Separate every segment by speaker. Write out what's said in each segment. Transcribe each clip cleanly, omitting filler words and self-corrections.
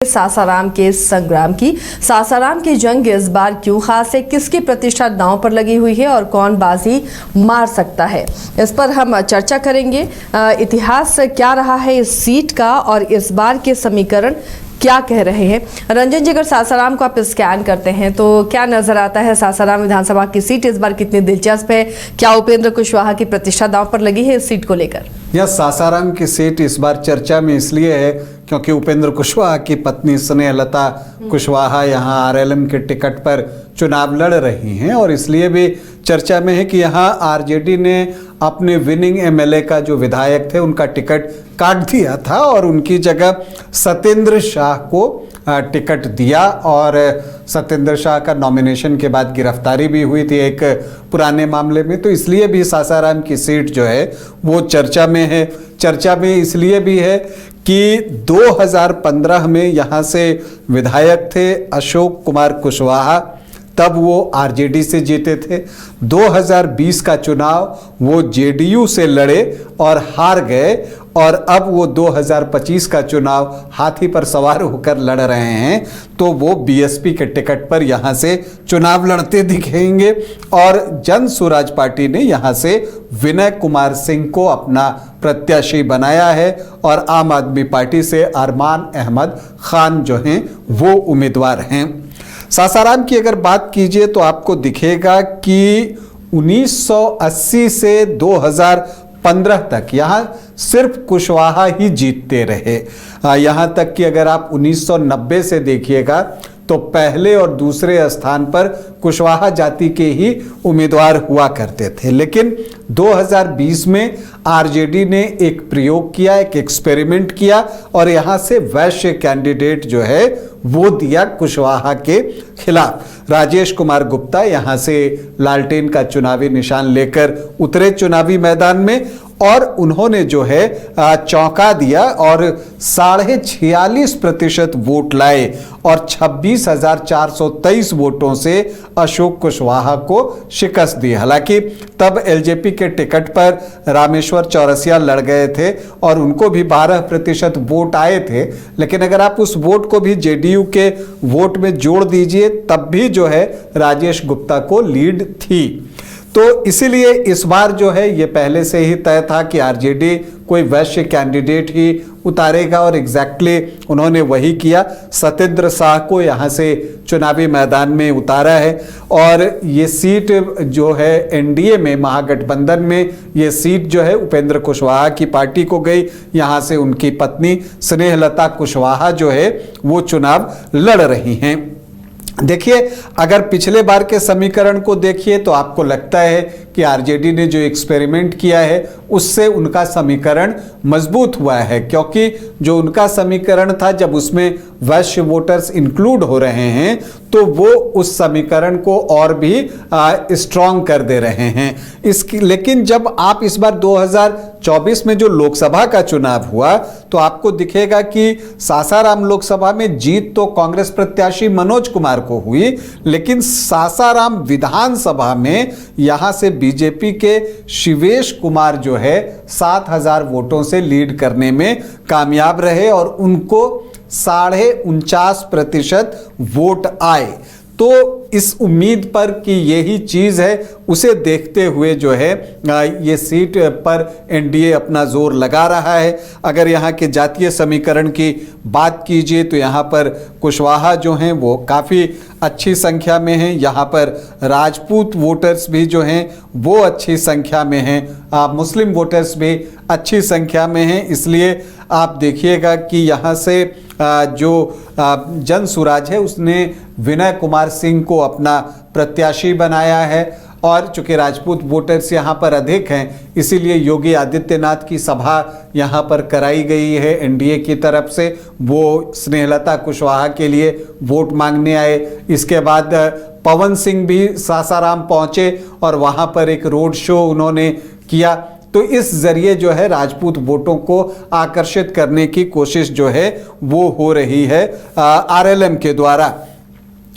Speaker 1: सासाराम के संग्राम की। सासाराम की जंग इस बार क्यों खास है, किसकी प्रतिष्ठा दांव पर लगी हुई है और कौन बाजी मार सकता है, इस पर हम चर्चा करेंगे। इतिहास क्या रहा है इस सीट का और इस बार के समीकरण क्या कह रहे हैं। रंजन जी, अगर सासाराम को आप स्कैन करते हैं तो क्या नजर आता है? सासाराम विधानसभा की सीट इस बार कितनी दिलचस्प है? क्या उपेंद्र कुशवाहा की प्रतिष्ठा दांव पर लगी है इस सीट को लेकर?
Speaker 2: यह सासाराम की सीट इस बार चर्चा में इसलिए है क्योंकि उपेंद्र कुशवाहा की पत्नी स्नेहलता कुशवाहा यहाँ आरएलएम के टिकट पर चुनाव लड़ रही हैं और इसलिए भी चर्चा में है कि यहाँ आरजेडी ने अपने विनिंग एमएलए का जो विधायक थे उनका टिकट काट दिया था और उनकी जगह सत्येंद्र शाह को टिकट दिया और सत्येंद्र शाह का नॉमिनेशन के बाद गिरफ्तारी भी हुई थी एक पुराने मामले में, तो इसलिए भी सासाराम की सीट जो है वो चर्चा में है। चर्चा में इसलिए भी है कि 2015 में यहाँ से विधायक थे अशोक कुमार कुशवाहा, तब वो आरजेडी से जीते थे। 2020 का चुनाव वो जेडीयू से लड़े और हार गए और अब वो 2025 का चुनाव हाथी पर सवार होकर लड़ रहे हैं, तो वो बीएसपी के टिकट पर यहाँ से चुनाव लड़ते दिखेंगे। और जन स्वराज पार्टी ने यहाँ से विनय कुमार सिंह को अपना प्रत्याशी बनाया है और आम आदमी पार्टी से अरमान अहमद खान जो हैं वो उम्मीदवार हैं। सासाराम की अगर बात कीजिए तो आपको दिखेगा कि 1980 से 2015 तक यहाँ सिर्फ कुशवाहा ही जीतते रहे। यहाँ तक कि अगर आप 1990 से देखिएगा तो पहले और दूसरे स्थान पर कुशवाहा जाति के ही उम्मीदवार हुआ करते थे, लेकिन 2020 में आरजेडी ने एक प्रयोग किया, एक एक्सपेरिमेंट किया और यहाँ से वैश्य कैंडिडेट जो है वो दिया कुशवाहा के खिलाफ। राजेश कुमार गुप्ता यहाँ से लालटेन का चुनावी निशान लेकर उतरे चुनावी मैदान में और उन्होंने जो है चौंका दिया और 46.5% वोट लाए और 26,423 वोटों से अशोक कुशवाहा को शिकस्त दी। हालांकि तब एलजेपी के टिकट पर रामेश्वर चौरसिया लड़ गए थे और उनको भी 12% वोट आए थे, लेकिन अगर आप उस वोट को भी जेडीयू के वोट में जोड़ दीजिए तब भी जो है राजेश गुप्ता को लीड थी। तो इसीलिए इस बार जो है ये पहले से ही तय था कि आरजेडी कोई वैश्य कैंडिडेट ही उतारेगा और एग्जैक्टली उन्होंने वही किया। सत्येंद्र शाह को यहाँ से चुनावी मैदान में उतारा है और ये सीट जो है एनडीए में महागठबंधन में ये सीट जो है उपेंद्र कुशवाहा की पार्टी को गई। यहाँ से उनकी पत्नी स्नेहलता कुशवाहा जो है वो चुनाव लड़ रही हैं। देखिए, अगर पिछले बार के समीकरण को देखिए तो आपको लगता है कि आरजेडी ने जो एक्सपेरिमेंट किया है उससे उनका समीकरण मजबूत हुआ है, क्योंकि जो उनका समीकरण था जब उसमें वैश्य वोटर्स इंक्लूड हो रहे हैं तो वो उस समीकरण को और भी स्ट्रॉन्ग कर दे रहे हैं। लेकिन जब आप इस बार 2024 में जो लोकसभा का चुनाव हुआ तो आपको दिखेगा कि सासाराम लोकसभा में जीत तो कांग्रेस प्रत्याशी मनोज कुमार को हुई, लेकिन सासाराम विधानसभा में यहां से बीजेपी के शिवेश कुमार जो है 7,000 वोटों से लीड करने में कामयाब रहे और उनको 49.5% वोट आए। तो इस उम्मीद पर कि यही चीज़ है उसे देखते हुए जो है ये सीट पर एनडीए अपना जोर लगा रहा है। अगर यहाँ के जातीय समीकरण की बात कीजिए तो यहाँ पर कुशवाहा जो हैं वो काफ़ी अच्छी संख्या में हैं। यहाँ पर राजपूत वोटर्स भी जो हैं वो अच्छी संख्या में हैं, मुस्लिम वोटर्स भी अच्छी संख्या में हैं। इसलिए आप देखिएगा कि यहाँ से जो जन स्वराज है उसने विनय कुमार सिंह को अपना प्रत्याशी बनाया है और चूंकि राजपूत वोटर्स यहाँ पर अधिक हैं इसीलिए योगी आदित्यनाथ की सभा यहाँ पर कराई गई है एनडीए की तरफ से। वो स्नेहलता कुशवाहा के लिए वोट मांगने आए। इसके बाद पवन सिंह भी सासाराम पहुँचे और वहाँ पर एक रोड शो उन्होंने किया। तो इस जरिए जो है राजपूत वोटों को आकर्षित करने की कोशिश जो है वो हो रही है आरएलएम के द्वारा।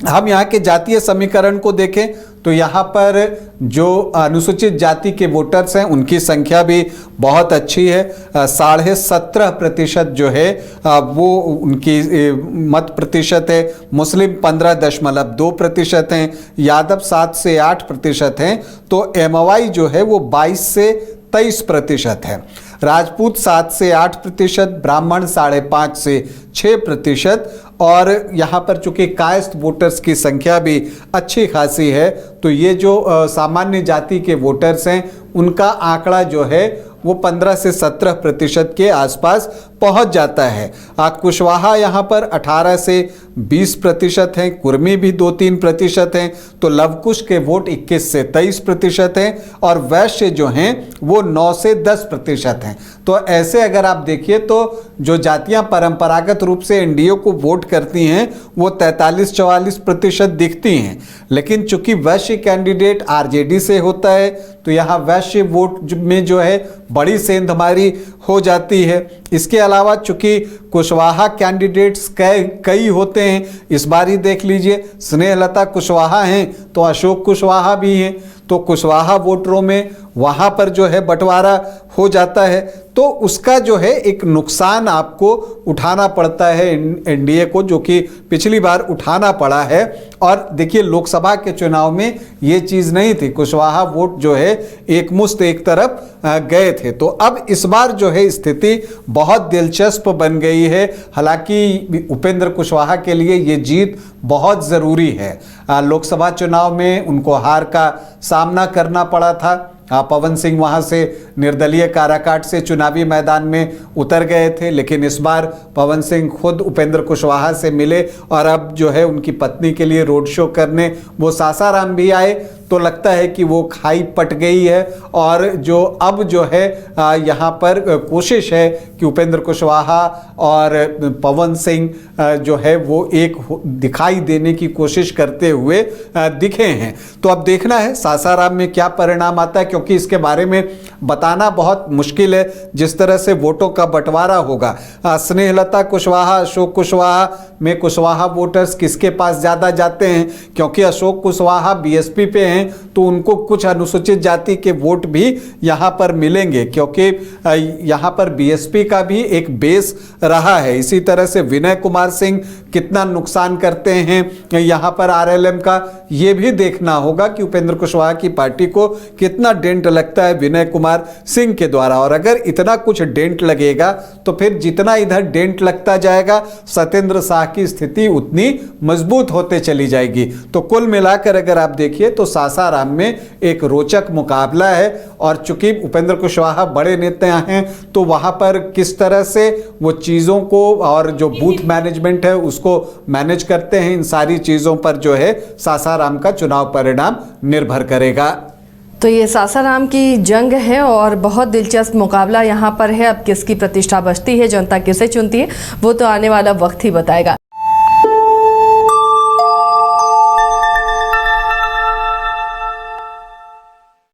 Speaker 2: हम यहाँ के जातीय समीकरण को देखें तो यहाँ पर जो अनुसूचित जाति के वोटर्स हैं उनकी संख्या भी बहुत अच्छी है। 17.5% जो है वो उनकी मत प्रतिशत है। मुस्लिम 15.2% हैं, यादव 7 से 8% हैं, तो एमवाई जो है वो 22 से 23% है। राजपूत 7 से 8%, ब्राह्मण 5.5 से 6%, और यहाँ पर चूंकि कायस्थ वोटर्स की संख्या भी अच्छी खासी है, तो ये जो सामान्य जाति के वोटर्स हैं उनका आंकड़ा जो है वो 15 से 17% के आसपास पहुंच जाता है। कुशवाहा यहाँ पर 18 से 20% हैं, कुर्मी भी 2-3% हैं, तो लवकुश के वोट 21 से 23% हैं, और वैश्य जो हैं वो 9 से 10% हैं। तो ऐसे अगर आप देखिए तो जो जातियां परंपरागत रूप से एनडीए को वोट करती हैं वो 43-44% दिखती हैं, लेकिन चूंकि वैश्य कैंडिडेट आरजेडी से होता है तो यहाँ वैश्य वोट में जो है बड़ी सेंधमारी हो जाती है। इसके अलावा चूंकि कुशवाहा कैंडिडेट्स कई होते हैं, इस बार ही देख लीजिए स्नेहलता कुशवाहा हैं तो अशोक कुशवाहा भी हैं, तो कुशवाहा वोटरों में वहाँ पर जो है बंटवारा हो जाता है, तो उसका जो है एक नुकसान आपको उठाना पड़ता है एनडीए को, जो कि पिछली बार उठाना पड़ा है। और देखिए लोकसभा के चुनाव में ये चीज़ नहीं थी, कुशवाहा वोट जो है एक मुश्त एक तरफ गए थे। तो अब इस बार जो है स्थिति बहुत दिलचस्प बन गई है। हालांकि उपेंद्र कुशवाहा के लिए ये जीत बहुत ज़रूरी है। लोकसभा चुनाव में उनको हार का सामना करना पड़ा था। पवन सिंह वहां से निर्दलीय काराकाट से चुनावी मैदान में उतर गए थे, लेकिन इस बार पवन सिंह खुद उपेंद्र कुशवाहा से मिले और अब जो है उनकी पत्नी के लिए रोड शो करने वो सासाराम भी आए, तो लगता है कि वो खाई पट गई है। और जो अब जो है यहाँ पर कोशिश है कि उपेंद्र कुशवाहा और पवन सिंह जो है वो एक दिखाई देने की कोशिश करते हुए दिखे हैं। तो अब देखना है सासाराम में क्या परिणाम आता है, क्योंकि इसके बारे में बताना बहुत मुश्किल है जिस तरह से वोटों का बंटवारा होगा। स्नेहलता कुशवाहा, अशोक कुशवाहा में कुशवाहा वोटर्स किसके पास ज़्यादा जाते हैं, क्योंकि अशोक कुशवाहा बीएसपी पे हैं तो उनको कुछ अनुसूचित जाति के वोट भी यहाँ पर मिलेंगे, क्योंकि यहाँ पर बीएसपी का भी एक बेस रहा है। इसी तरह से विनय कुमार सिंह कितना नुकसान करते हैं यहाँ पर आरएलएम का, ये भी देखना होगा कि उपेंद्र कुशवाहा की पार्टी को कितना डेंट लगता है विनय कुमार सिंह के द्वारा। और अगर इतना कुछ डेंट लगेगा तो फिर जितना इधर डेंट लगता जाएगा सत्येंद्र शाह की स्थिति उतनी मजबूत होते चली जाएगी। तो कुल मिलाकर अगर आप देखिए तो सासाराम में एक रोचक मुकाबला है, और चूंकि उपेंद्र कुशवाहा बड़े नेता हैं तो वहां पर किस तरह से वो चीज़ों को और जो बूथ मैनेजमेंट है उसको मैनेज करते हैं, इन सारी चीज़ों पर जो है सासाराम का चुनाव परिणाम निर्भर करेगा।
Speaker 1: तो ये सासाराम की जंग है और बहुत दिलचस्प मुकाबला यहाँ पर है। अब किसकी प्रतिष्ठा बचती है, जनता किसे चुनती है, वो तो आने वाला वक्त ही बताएगा।